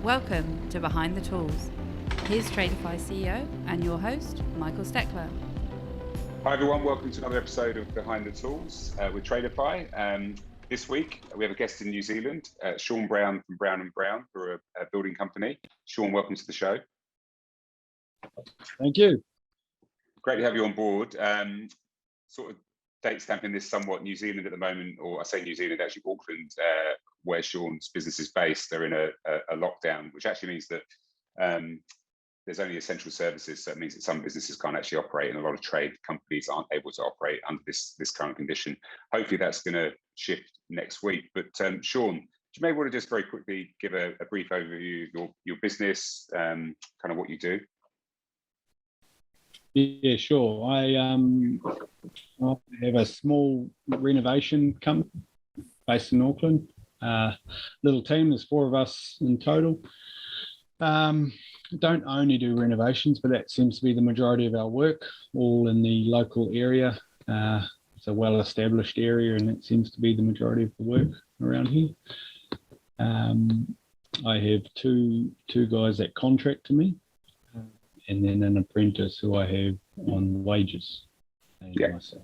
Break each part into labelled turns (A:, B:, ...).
A: Welcome to Behind the Tools. Here's Tradify CEO and your host, Michael Steckler.
B: Hi everyone, welcome to another episode of Behind the Tools with Tradify. This week we have a guest in New Zealand, Sean Brown from Brown & Brown, who are a building company. Sean, welcome to the show.
C: Thank you.
B: Great to have you on board. Sort of date stamping this somewhat, New Zealand at the moment, or I say New Zealand, actually Auckland, where Sean's business is based, they're in a lockdown, which actually means that there's only essential services. So it means that some businesses can't actually operate, and a lot of trade companies aren't able to operate under this current condition. Hopefully that's going to shift next week. But Sean, do you may want to just very quickly give a brief overview of your business, kind of what you do?
C: Yeah, sure. I have a small renovation company based in Auckland. Little team, there's 4 of us in total. Don't only do renovations, but that seems to be the majority of our work, all in the local area. It's a well-established area, and that seems to be the majority of the work around here. I have two guys that contract to me, and then an apprentice who I have on wages.
B: Yeah. Myself.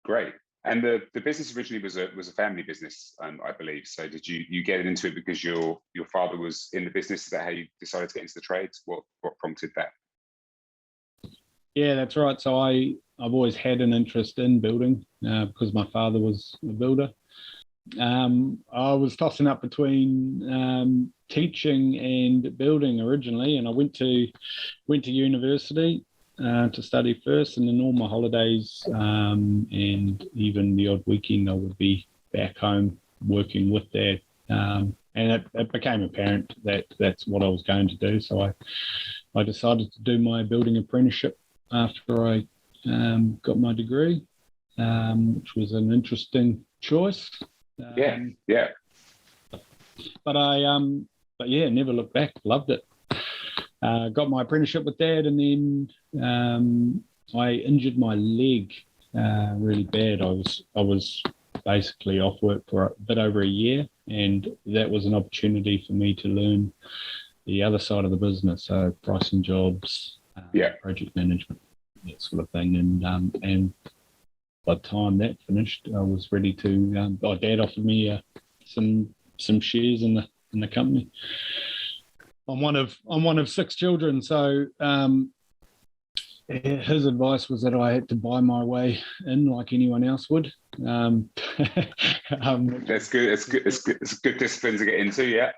B: Great. And the business originally was a family business, I believe. So did you get into it because your father was in the business? Is that how you decided to get into the trades? What prompted that?
C: Yeah, that's right. So I've always had an interest in building because my father was a builder. I was tossing up between teaching and building originally, and I went to university to study first, and then all my holidays and even the odd weekend I would be back home working with Dad. And it became apparent that that's what I was going to do. So I decided to do my building apprenticeship after I got my degree, which was an interesting choice.
B: Yeah.
C: But yeah, never looked back. Loved it. Got my apprenticeship with Dad, and then I injured my leg really bad. I was basically off work for a bit over a year, and that was an opportunity for me to learn the other side of the business, so pricing jobs, project management, that sort of thing. And by the time that finished, I was ready to. Dad offered me some shares in the company. I'm one of 6 children, so his advice was that I had to buy my way in like anyone else would.
B: That's good. It's a good discipline to get into. Yeah.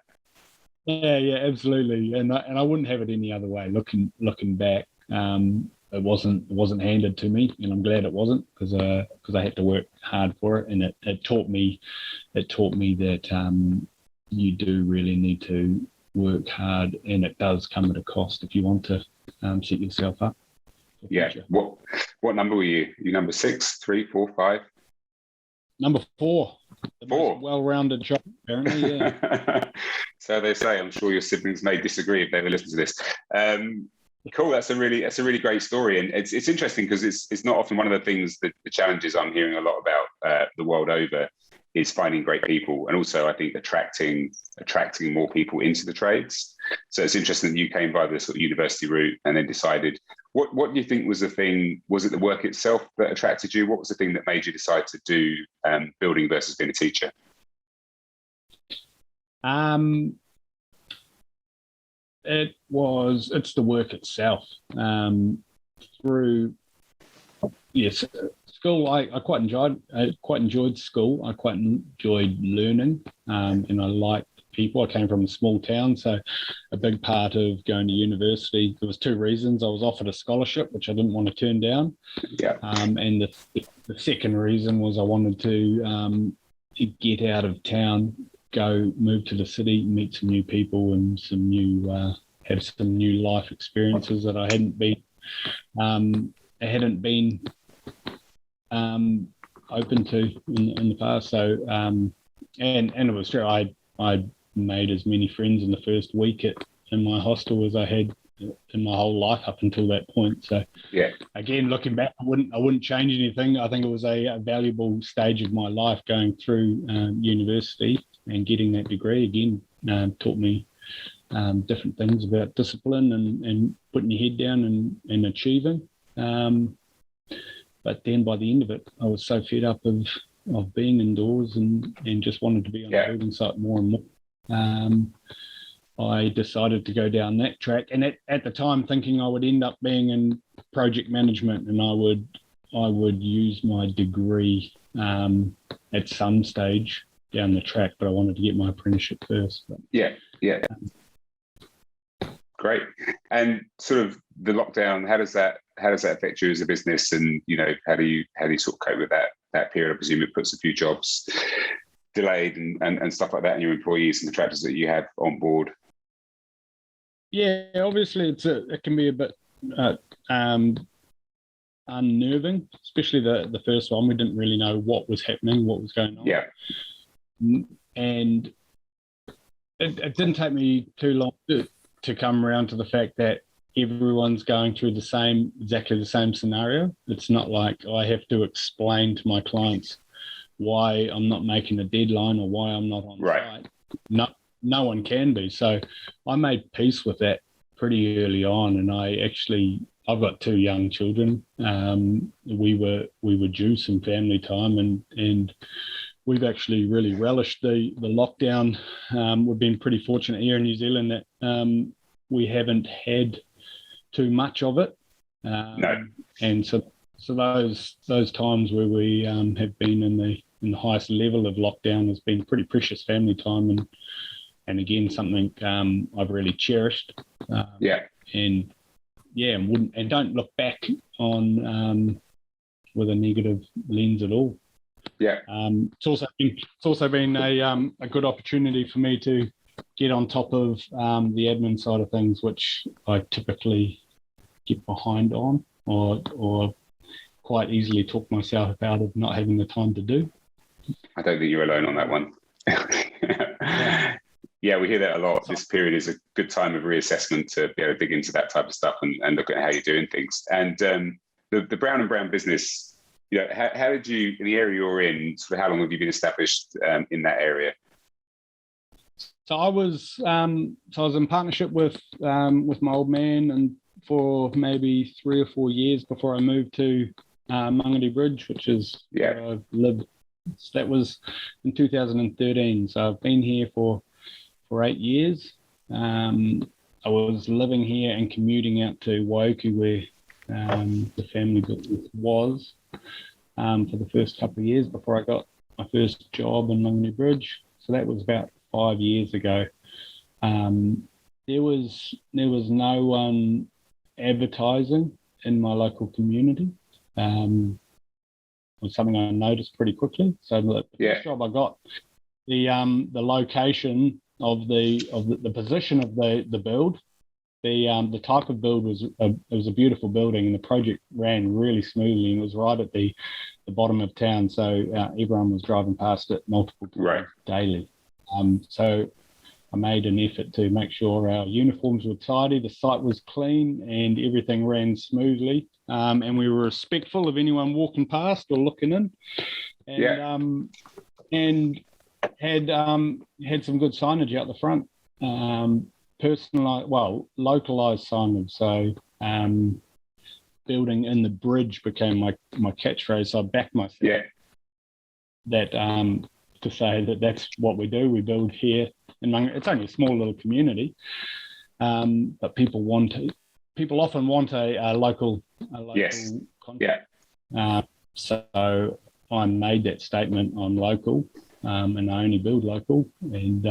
C: Yeah, absolutely. And I wouldn't have it any other way. Looking back, it wasn't handed to me, and I'm glad it wasn't, because I had to work hard for it, and it taught me that you do really need to work hard, and it does come at a cost if you want to set yourself up.
B: Yeah. What number were you? You number 6, 3, 4, 5?
C: Number 4.
B: 4.
C: Well-rounded child, apparently. Yeah.
B: So they say. I'm sure your siblings may disagree if they ever listen to this. Cool. That's a really great story, and it's interesting because it's not often one of the things that the challenges I'm hearing a lot about the world over is finding great people, and also I think attracting more people into the trades. So it's interesting that you came by the sort of university route and then decided. What do you think was the thing? Was it the work itself that attracted you? What was the thing that made you decide to do building versus being a teacher?
C: It's the work itself. Through school, I quite enjoyed school. I quite enjoyed learning, and I liked people. I came from a small town, so a big part of going to university, there was 2 reasons. I was offered a scholarship, which I didn't want to turn down.
B: Yeah.
C: And the second reason was I wanted to get out of town, move to the city, meet some new people, and have some new life experiences that I hadn't been open to in the past. So and it was true. I made as many friends in the first week in my hostel as I had in my whole life up until that point. So
B: yeah,
C: again, looking back, I wouldn't change anything. I think it was a valuable stage of my life going through university and getting that degree. Again, taught me different things about discipline and putting your head down and achieving. But then by the end of it, I was so fed up of being indoors and just wanted to be on the building site more and more. I decided to go down that track, and at the time thinking I would end up being in project management, and I would use my degree at some stage down the track, but I wanted to get my apprenticeship first. But,
B: Great. And sort of the lockdown, how does that affect you as a business? And how do you sort of cope with that period? I presume it puts a few jobs delayed and stuff like that, and your employees and contractors that you have on board.
C: Yeah, obviously it can be a bit unnerving, especially the first one. We didn't really know what was happening, what was going on.
B: Yeah.
C: And it didn't take me too long to come around to the fact that everyone's going through exactly the same scenario. It's not like I have to explain to my clients why I'm not making a deadline or why I'm not on site. No one can be. So I made peace with that pretty early on, and I've got 2 young children. We were due some family time, and we've actually really relished the lockdown. We've been pretty fortunate here in New Zealand that we haven't had too much of it.
B: No.
C: And so those times where we have been in the highest level of lockdown has been pretty precious family time, and again something I've really cherished. And don't look back on with a negative lens at all.
B: Yeah.
C: It's also been a good opportunity for me to get on top of the admin side of things, which I typically get behind on or quite easily talk myself out of not having the time to do.
B: I don't think you're alone on that one. Yeah, we hear that a lot. This period is a good time of reassessment to be able to dig into that type of stuff and look at how you're doing things. And the Brown and Brown business, how did you, in the area you're in, sort of how long have you been established in that area?
C: So I was in partnership with my old man, and for maybe 3 or 4 years before I moved to Mangere Bridge, which is where I've lived. That was in 2013. So I've been here for 8 years. I was living here and commuting out to Waiuku, where the family business was, for the first couple of years before I got my first job in Mangere Bridge. So that was about 5 years ago. There was no one advertising in my local community. It was something I noticed pretty quickly. So the first job I got, the location of the position of the build, the type of build was it was a beautiful building, and the project ran really smoothly, and it was right at the bottom of town, so everyone was driving past it multiple times daily. So I made an effort to make sure our uniforms were tidy, the site was clean, and everything ran smoothly. And we were respectful of anyone walking past or looking in. And had some good signage out the front. Localized signage. So building in the bridge became my catchphrase. So I backed myself. That to say that's what we do. We build here. It's only a small little community, but people often want a local contract. So I made that statement. I'm local, and I only build local, and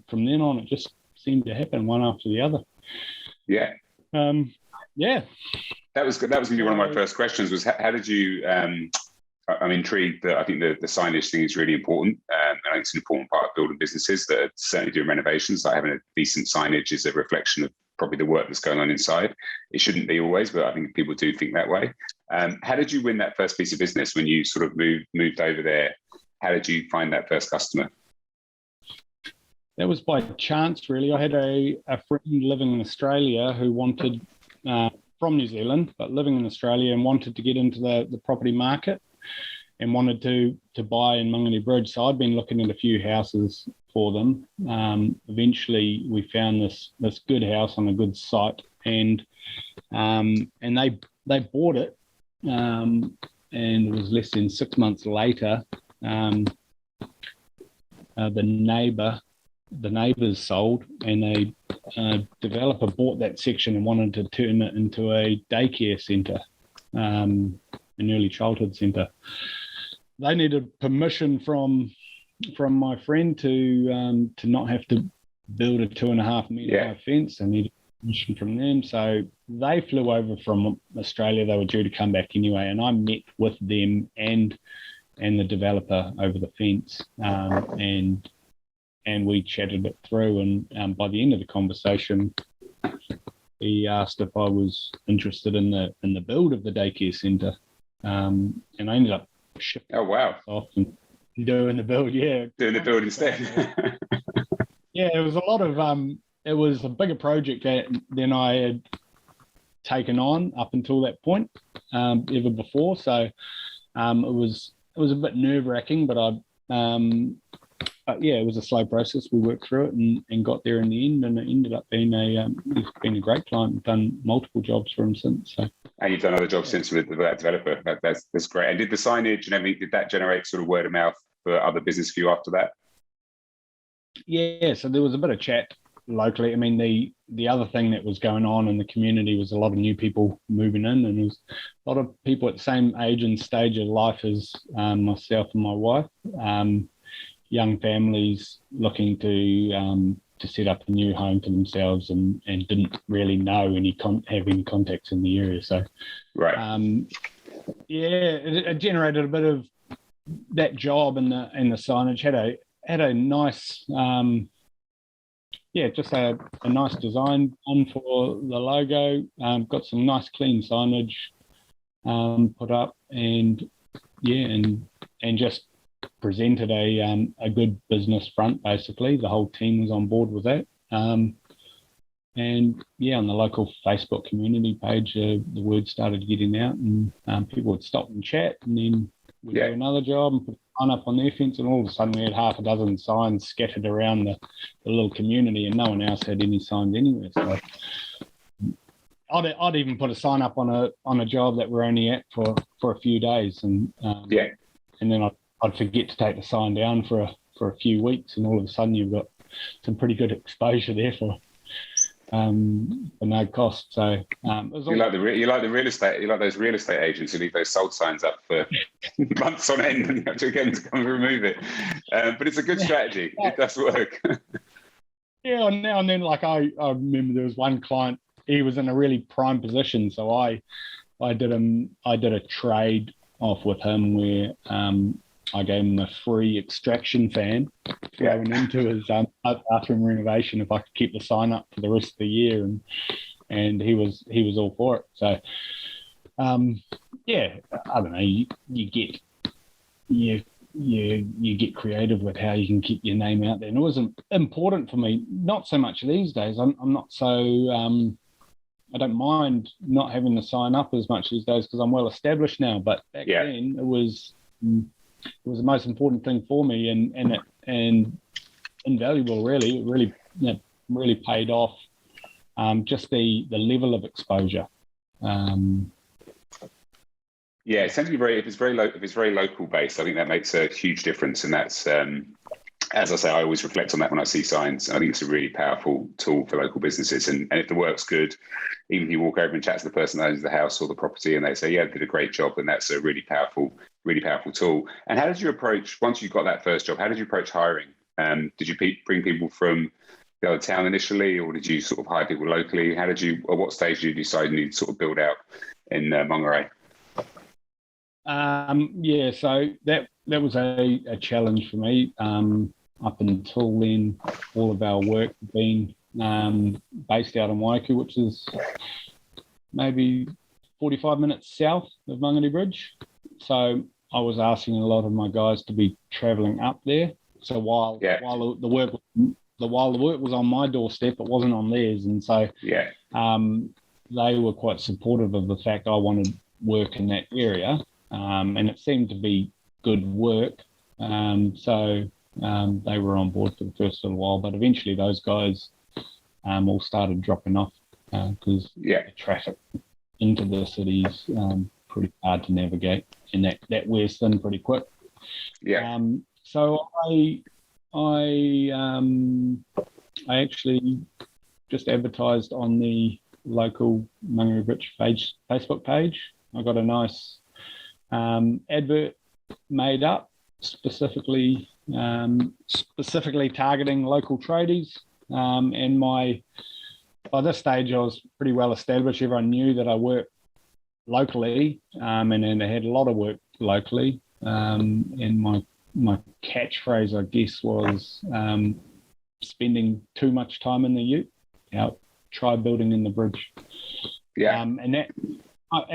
C: from then on, it just seemed to happen one after the other.
B: That was good. That was going to be one of my first questions. Was how did you? I'm intrigued that I think the signage thing is really important. And I think it's an important part of building businesses that are certainly doing renovations. Like having a decent signage is a reflection of probably the work that's going on inside. It shouldn't be always, but I think people do think that way. How did you win that first piece of business when you sort of moved over there? How did you find that first customer?
C: That was by chance, really. I had a friend living in Australia who wanted, from New Zealand, but living in Australia, and wanted to get into the property market and wanted to buy in Mangere Bridge. So I'd been looking at a few houses for them. Eventually, we found this good house on a good site, and they bought it, and it was less than 6 months later. The neighbours sold, and a developer bought that section and wanted to turn it into a daycare centre, an early childhood centre. They needed permission from my friend to not have to build a 2.5 metre high fence. They needed permission from them, so they flew over from Australia. They were due to come back anyway, and I met with them and the developer over the fence, and we chatted it through. And by the end of the conversation, he asked if I was interested in the build of the daycare centre, and I ended up shifting.
B: Oh wow!
C: Off and doing the build,
B: doing the build instead.
C: Yeah, it was a lot of it was a bigger project than I had taken on up until that point, ever before. So it was a bit nerve-wracking, but it was a slow process. We worked through it and got there in the end, and it ended up being he's been a great client. We've done multiple jobs for him since. So.
B: And you've done other jobs since with that developer. That's great. And did the signage and everything, did that generate sort of word of mouth for other business for you after that?
C: Yeah, so there was a bit of chat locally. I mean, the other thing that was going on in the community was a lot of new people moving in, and there was a lot of people at the same age and stage of life as myself and my wife. Young families looking to set up a new home for themselves, and didn't really know have any contacts in the area. So,
B: right.
C: It generated a bit of that job, and the signage had a nice, just a nice design on for the logo. Got some nice clean signage put up, and just presented a good business front. Basically, the whole team was on board with that. On the local Facebook community page, the word started getting out, and people would stop and chat, and then we'd do another job and put a sign up on their fence, and all of a sudden we had half a dozen signs scattered around the little community, and no one else had any signs anywhere. So I'd even put a sign up on a job that we're only at for a few days, and then I'd forget to take the sign down for a few weeks, and all of a sudden you've got some pretty good exposure there for no cost. So you like the real estate. You like those real estate agents who leave those sold signs up for months on end, and you have to get them to come and remove it. But it's a good strategy. It does work. Now and then, like I remember there was one client. He was in a really prime position, so I did a trade off with him where I gave him a free extraction fan going into his bathroom renovation if I could keep the sign up for the rest of the year, and he was all for it. So I don't know. You get creative with how you can keep your name out there, and it was important for me. Not so much these days. I'm not so. I don't mind not having the sign up as much these days because I'm well established now. But back then, it was the most important thing for me, and invaluable. Really, it really paid off. Just the level of exposure.
B: It tends to be if it's very local based, I think that makes a huge difference, and that's as I say, I always reflect on that when I see signs. I think it's a really powerful tool for local businesses, and if the work's good, even if you walk over and chat to the person that owns the house or the property, and they say, "Yeah, did a great job," then that's a really powerful tool. And how did you approach once you got that first job? How did you approach hiring? Did you bring people from the other town initially, or did you sort of hire people locally? At what stage did you decide you need to sort of build out in Monterey?
C: So that was a challenge for me. Up until then, all of our work had been based out in Waiku, which is maybe 45 minutes south of Mangere Bridge. So I was asking a lot of my guys to be travelling up there. So while the work was on my doorstep, it wasn't on theirs, and so they were quite supportive of the fact I wanted work in that area. And it seemed to be good work. So They were on board for the first little while, but eventually those guys all started dropping off because the traffic into the cities pretty hard to navigate, and that wears thin pretty quick. So I actually just advertised on the local Mangere Beach Facebook page. I got a nice advert made up specifically targeting local tradies. And by this stage, I was pretty well established. Everyone knew that I worked locally, and I had a lot of work locally. And my catchphrase, I guess, was spending too much time in the ute. Try building in the bridge. And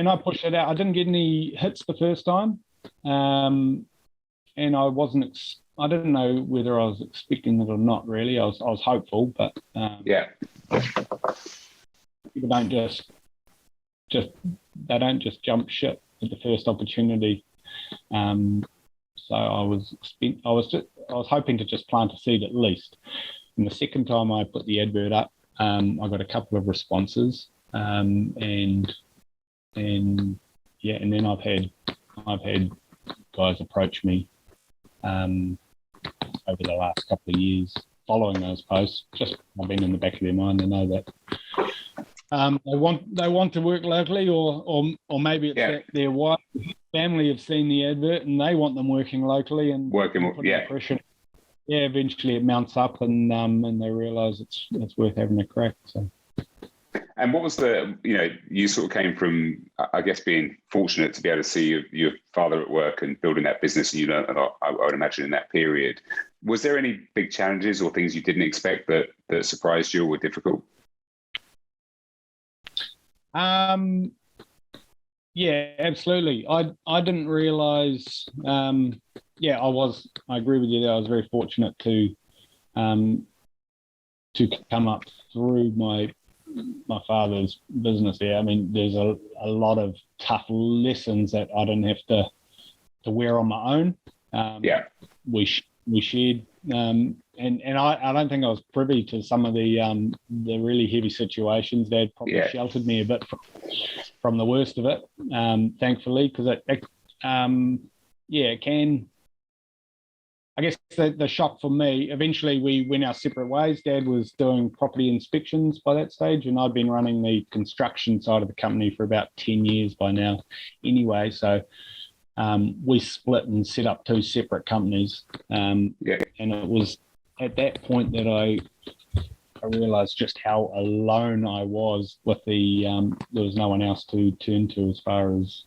C: I pushed it out. I didn't get any hits the first time, and I didn't know whether I was expecting it or not. Really, I was hopeful, but people don't just jump ship at the first opportunity. So I was hoping to just plant a seed at least. And the second time I put the advert up, I got a couple of responses, and then I've had guys approach me over the last couple of years following those posts. Just I've been in the back of their mind. They know that they want to work locally, or maybe it's that their wife, family have seen the advert and they want them working locally and putting pressure. Eventually it mounts up, and they realise it's worth having a crack. So.
B: And what was you sort of came from, I guess, being fortunate to be able to see your father at work and building that business, and you learned a lot, I would imagine, in that period. Was there any big challenges or things you didn't expect that surprised you or were difficult?
C: Yeah, absolutely. I didn't realise. I agree with you there. I was very fortunate to come up through my father's business there. I mean, there's a lot of tough lessons that I didn't have to wear on my own. We shared, and I don't think I was privy to some of the really heavy situations. Dad probably sheltered me a bit from the worst of it, thankfully, because it can. I guess the shock for me, eventually we went our separate ways. Dad was doing property inspections by that stage, and I'd been running the construction side of the company for about 10 years by now anyway. So we split and set up two separate companies. And it was at that point that I realised just how alone I was with there was no one else to turn to as far as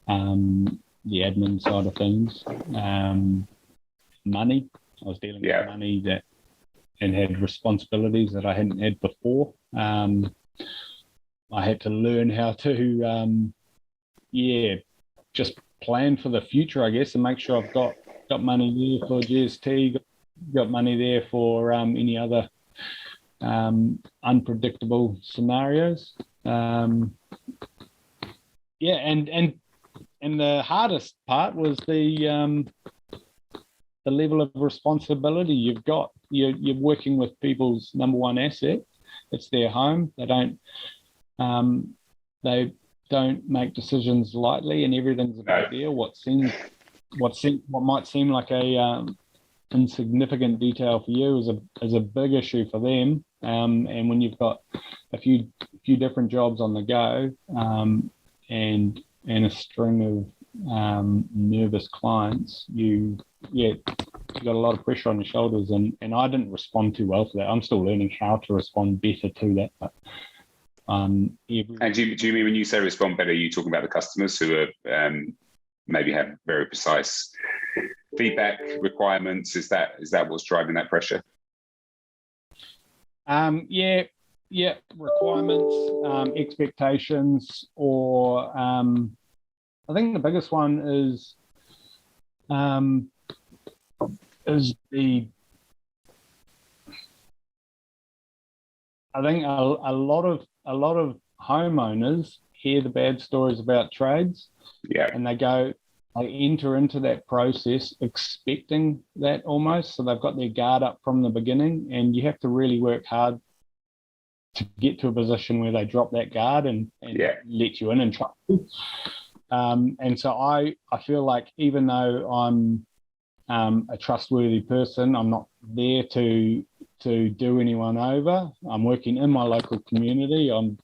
C: the admin side of things. Money. I was dealing with money and had responsibilities that I hadn't had before. I had to learn how to, just plan for the future, I guess, and make sure I've got money there for GST, got money there for any other unpredictable scenarios. And the hardest part was the level of responsibility you've got. You're working with people's number one asset. It's their home. They don't make decisions lightly, and everything's a big deal. What might seem like a insignificant detail for you is a big issue for them. And when you've got a few different jobs on the go, and a string of nervous clients, you got a lot of pressure on your shoulders, and I didn't respond too well to that. I'm still learning how to respond better to that. But, and do you mean when you say respond better, are you talking about the customers who are maybe have very precise feedback requirements? Is that what's driving that pressure? Requirements, expectations, or I think the biggest one is I think a lot of homeowners hear the bad stories about trades, and they go, enter into that process expecting that almost. So they've got their guard up from the beginning, and you have to really work hard to get to a position where they drop that guard and let you in and trust you. And so I feel like even though I'm a trustworthy person, I'm not there to do anyone over. I'm working in my local community. I'm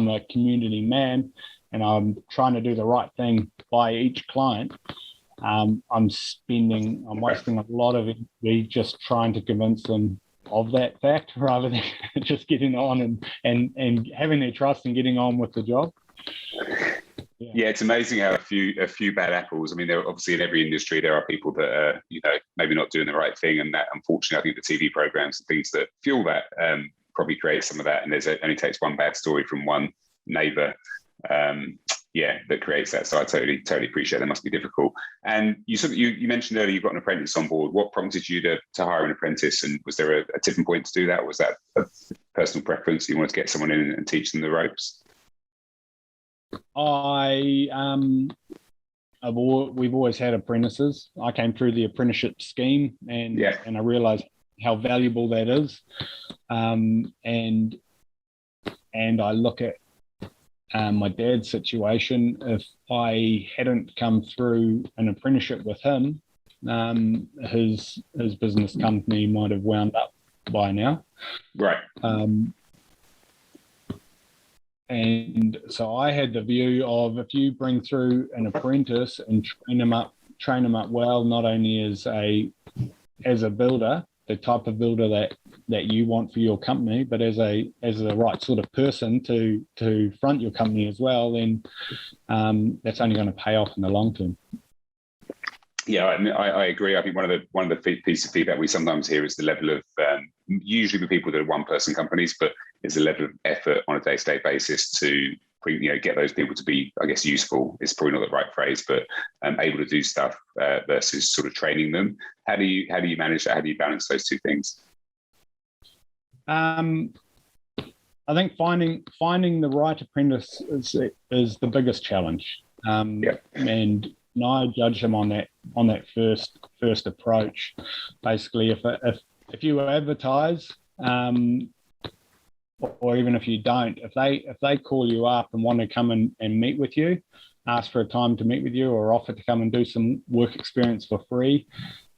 C: a community man, and I'm trying to do the right thing by each client. I'm wasting a lot of energy just trying to convince them of that fact rather than just getting on and having their trust and getting on with the job.
B: Yeah, it's amazing how a few bad apples. I mean, there obviously in every industry there are people that are, maybe not doing the right thing, and that unfortunately, I think the TV programs and things that fuel that probably create some of that. And it only takes one bad story from one neighbour, that creates that. So I totally appreciate that. Must be difficult. And you mentioned earlier you've got an apprentice on board. What prompted you to hire an apprentice? And was there a tipping point to do that? Was that a personal preference? You wanted to get someone in and teach them the ropes?
C: We've always had apprentices. I came through the apprenticeship scheme, and I realised how valuable that is. And I look at my dad's situation. If I hadn't come through an apprenticeship with him, his business company might have wound up by now.
B: Right.
C: And so I had the view of, if you bring through an apprentice and train them up well, not only as a builder, the type of builder that you want for your company, but as the right sort of person to front your company as well, then that's only going to pay off in the long term.
B: Yeah, I agree. I think one of the pieces of feedback we sometimes hear is the level of usually with people that are one-person companies, but it's a level of effort on a day-to-day basis to get those people to be, I guess, useful. It's probably not the right phrase, but able to do stuff versus sort of training them. How do you manage that? How do you balance those two things?
C: I think finding the right apprentice is the biggest challenge. And I judge them on that first approach. Basically, if you advertise, or even if you don't, if they call you up and want to come and meet with you, ask for a time to meet with you, or offer to come and do some work experience for free,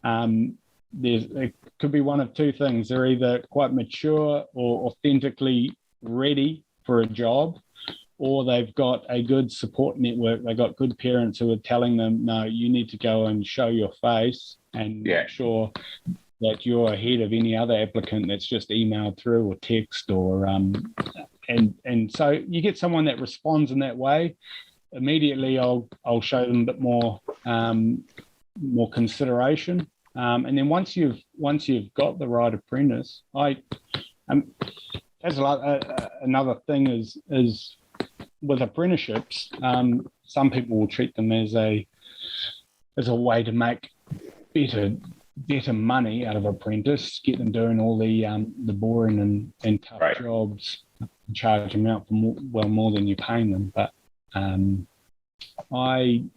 C: it could be one of two things. They're either quite mature or authentically ready for a job, or they've got a good support network. They've got good parents who are telling them, no, you need to go and show your face and make sure that you're ahead of any other applicant that's just emailed through or text or and so you get someone that responds in that way. Immediately I'll show them a bit more consideration. And then once you've got the right apprentice, another thing is with apprenticeships, some people will treat them as a way to make better money out of apprentice, get them doing all the boring and tough jobs, charge them out for more than you're paying them. But I've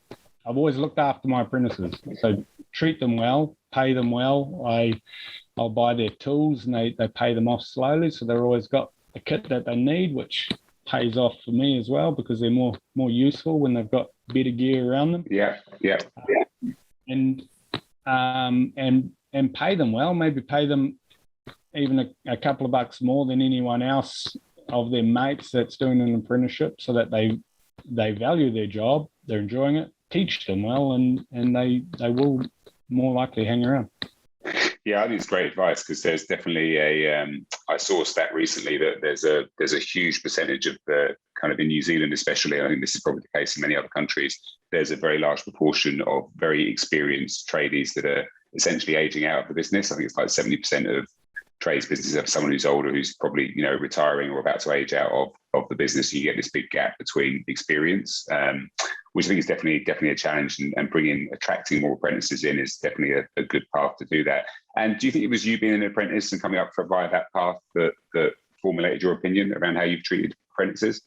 C: always looked after my apprentices, so treat them well, pay them well. I'll buy their tools and they pay them off slowly, so they've always got the kit that they need, which pays off for me as well because they're more useful when they've got better gear around them. And pay them well. Maybe pay them even a couple of bucks more than anyone else of their mates that's doing an apprenticeship, so that they value their job, they're enjoying it. Teach them well, and they will more likely hang around.
B: Yeah, I think it's great advice, because there's definitely I saw a stat recently that there's a huge percentage of the kind of in New Zealand especially, I think this is probably the case in many other countries, there's a very large proportion of very experienced tradies that are essentially aging out of the business. I think it's like 70% of trades businesses have someone who's older, who's probably retiring or about to age out of the business. You get this big gap between experience, which I think is definitely a challenge, and attracting more apprentices in is definitely a good path to do that. And do you think it was you being an apprentice and coming up via that path that formulated your opinion around how you've treated apprentices?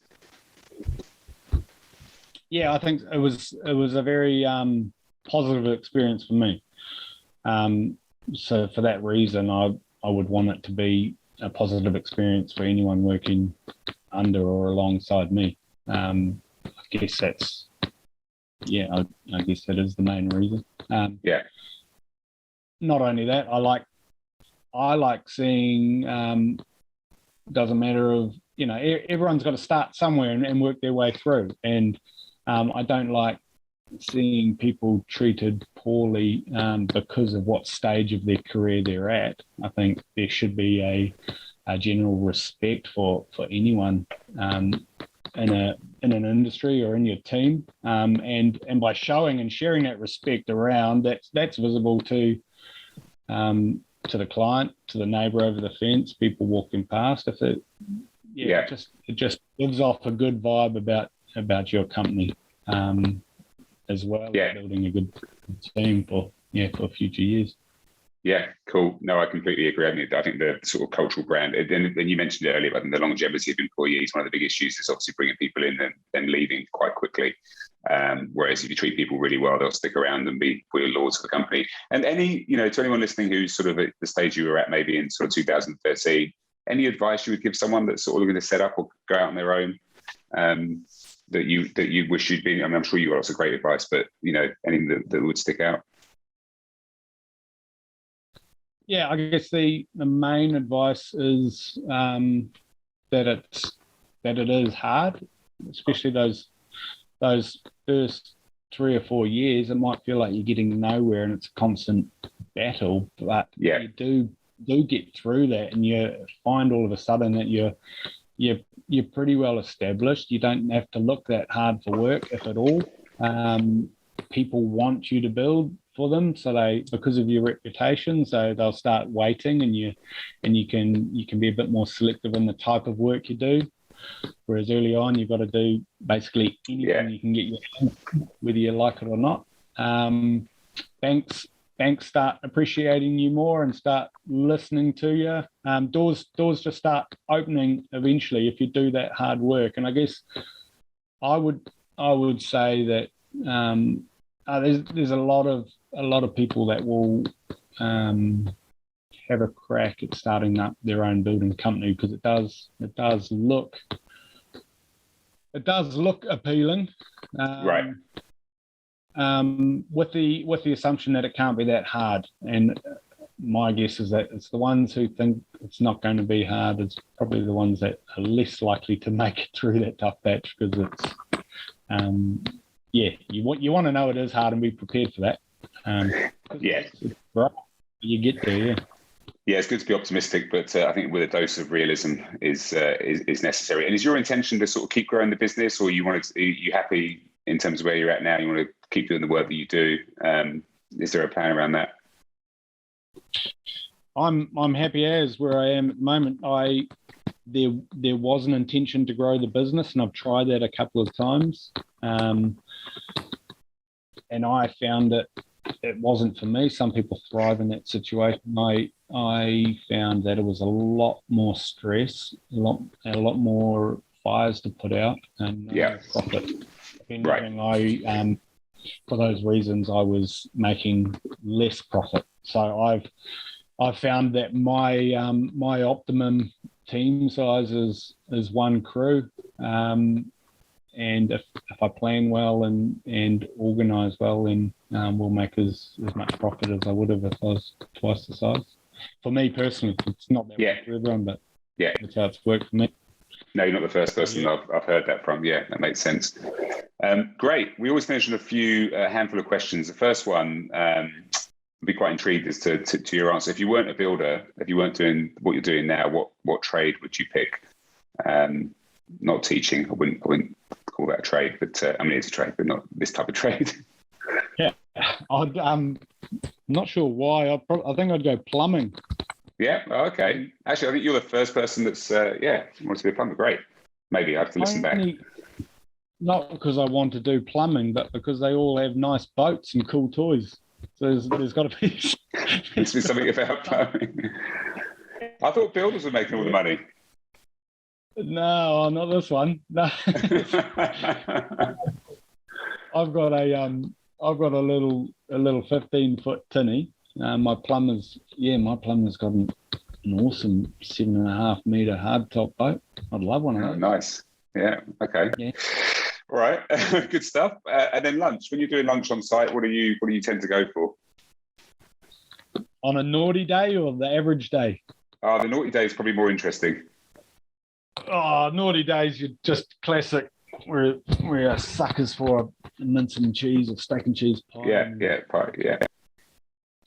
C: Yeah, I think it was a very positive experience for me. So for that reason, I would want it to be a positive experience for anyone working under or alongside me. I guess that's, I guess that is the main reason.
B: Yeah.
C: Not only that, I like seeing, doesn't matter of, everyone's got to start somewhere and work their way through. And I don't like seeing people treated poorly because of what stage of their career they're at. I think there should be a general respect for anyone in an industry or in your team, and by showing and sharing that respect around, that's visible to the client, to the neighbour over the fence, people walking past. It just gives off a good vibe about your company, as well as building a good team for future years.
B: Yeah, cool. No, I completely agree. I think the sort of cultural brand, and you mentioned it earlier, but I think the longevity of employees, one of the big issues is obviously bringing people in and then leaving quite quickly. Whereas if you treat people really well, they'll stick around and be lords of the company. And to anyone listening who's sort of at the stage you were at, maybe in sort of 2013, any advice you would give someone that's sort of looking to set up or go out on their own, that you wish you'd been? I mean, I'm sure you got lots of great advice, but anything that would stick out?
C: Yeah, I guess the main advice is that it is hard, especially those first 3 or 4 years. It might feel like you're getting nowhere and it's a constant battle, but you do get through that, and you find all of a sudden that you're pretty well established. You don't have to look that hard for work, if at all. People want you to build for them, so because of your reputation, so they'll start waiting, and you can be a bit more selective in the type of work you do. Whereas early on, you've got to do basically anything you can get your hands, whether you like it or not. Banks start appreciating you more and start listening to you. Doors just start opening eventually if you do that hard work. And I guess I would say that there's a lot of people that will have a crack at starting up their own building company, because it does look appealing,
B: right?
C: With the assumption that it can't be that hard. And my guess is that it's the ones who think it's not going to be hard, it's probably the ones that are less likely to make it through that tough patch, because it's you want to know it is hard and be prepared for that. Right, you get there.
B: Yeah, it's good to be optimistic, but I think with a dose of realism is necessary. And is your intention to sort of keep growing the business, or are you happy in terms of where you're at now? You want to keep doing the work that you do? Is there a plan around that?
C: I'm happy as where I am at the moment. There was an intention to grow the business, and I've tried that a couple of times, and I found that it wasn't for me. Some people thrive in that situation. I found that it was a lot more stress, a lot more fires to put out, and profit. Right. For those reasons, I was making less profit. So I've found that my optimum team size is one crew, and if I plan well and organise well, then we'll make as much profit as I would have if I was twice the size. For me personally, it's not that way for everyone, but that's how it's worked for me.
B: No, you're not the first person I've heard that from. Yeah, that makes sense. Great. We always finish with a handful of questions. The first one, I'd be quite intrigued as to your answer. If you weren't a builder, if you weren't doing what you're doing now, what trade would you pick? Not teaching. I wouldn't call that a trade, but I mean, it's a trade, but not this type of trade.
C: Yeah, I'm not sure why. I think I'd go plumbing.
B: Yeah. Okay. Actually, I think you're the first person that's wants to be a plumber. Great. Maybe I have to listen back.
C: Not because I want to do plumbing, but because they all have nice boats and cool toys. So there's got to be.
B: There's been something about plumbing. I thought builders were making all the money.
C: No, not this one. No. I've got a little 15-foot tinny. My plumber's got an awesome 7.5 meter hardtop boat. I'd love one of those.
B: Nice. Yeah. Okay.
C: Yeah.
B: All right. Good stuff. And then lunch. When you're doing lunch on site, what do you tend to go for?
C: On a naughty day or the average day?
B: The naughty day is probably more interesting.
C: Oh, naughty days, you're just classic. We're suckers for a mince and cheese or steak and cheese pie.
B: Pie. Yeah.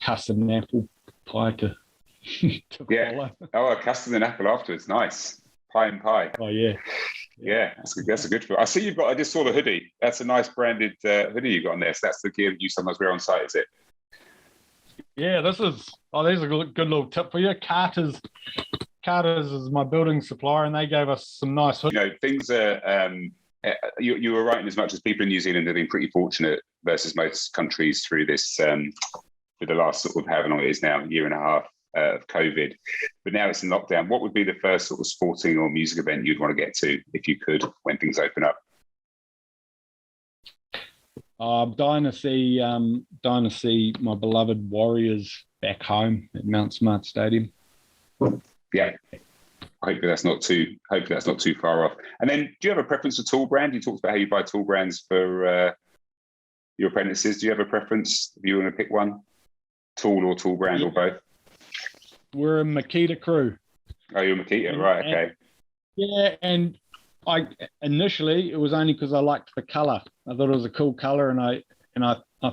C: Custard and apple pie to follow.
B: Oh, a custard and apple afterwards. Nice. Pie and pie.
C: Oh yeah.
B: Yeah, that's a good feel. I see I just saw the hoodie. That's a nice branded hoodie you got on there. So that's the gear that you sometimes wear on site, is it?
C: Yeah, there's a good little tip for you. Carter's is my building supplier, and they gave us some nice hoodies.
B: Things are. You were right in as much as people in New Zealand have been pretty fortunate versus most countries through this, for the last sort of however long it is now, year and a half of COVID. But now it's in lockdown. What would be the first sort of sporting or music event you'd want to get to if you could when things open up?
C: I'm dying to see my beloved Warriors back home at Mount Smart Stadium.
B: Yeah. Hopefully that's not too far off. And then, do you have a preference for tool brand? You talked about how you buy tool brands for your apprentices. Do you have a preference if you want to pick one? Tool or tool brand or both?
C: We're a Makita crew.
B: Oh, you're a Makita, right? Okay.
C: Yeah, and initially it was only because I liked the color. I thought it was a cool color, and I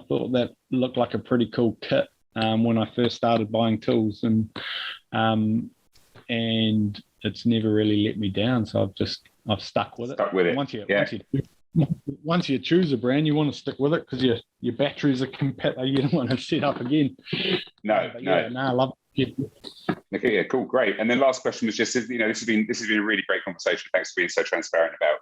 C: thought that looked like a pretty cool kit when I first started buying tools, and it's never really let me down. So I've stuck with it. Once you choose a brand, you want to stick with it because your batteries are compatible. You don't want to set up again.
B: No,
C: I love it.
B: Okay, yeah, cool, great. And then last question was just, this has been a really great conversation. Thanks for being so transparent about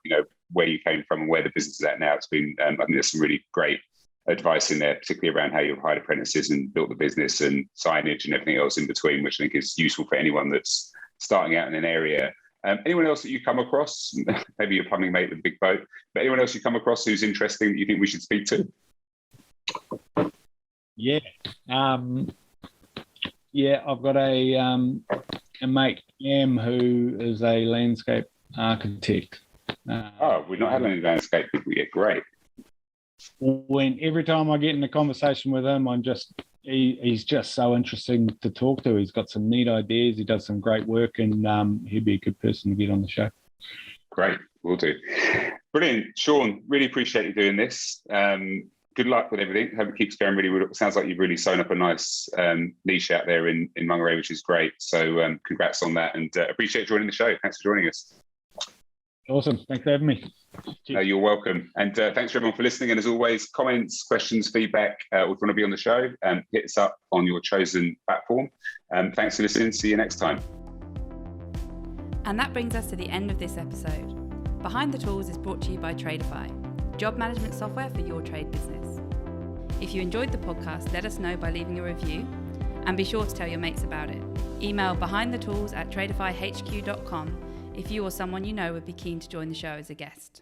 B: where you came from and where the business is at now. It's been I think there's some really great advice in there, particularly around how you've hired apprentices and built the business and signage and everything else in between, which I think is useful for anyone that's starting out in an area. Anyone else that you come across, maybe your plumbing mate with a big boat, but anyone else you come across who's interesting that you think we should speak to? Yeah.
C: I've got a mate, Cam, who is a landscape architect.
B: We've not had any landscape people yet. Great.
C: Every time I get in a conversation with him, he's just so interesting to talk to. He's got some neat ideas. He does some great work, and he'd be a good person to get on the show.
B: Great, will do. Brilliant, Sean. Really appreciate you doing this. Good luck with everything. Hope it keeps going really well. It sounds like you've really sewn up a nice niche out there in Mangere, which is great. So congrats on that, and appreciate joining the show. Thanks for joining us.
C: Awesome. Thanks for having me.
B: No, you're welcome. And thanks for everyone for listening. And as always, comments, questions, feedback, or if you want to be on the show, hit us up on your chosen platform. Thanks for listening. See you next time.
A: And that brings us to the end of this episode. Behind the Tools is brought to you by Tradify, job management software for your trade business. If you enjoyed the podcast, let us know by leaving a review, and be sure to tell your mates about it. Email behindthetools@tradifyhq.com if you or someone you know would be keen to join the show as a guest.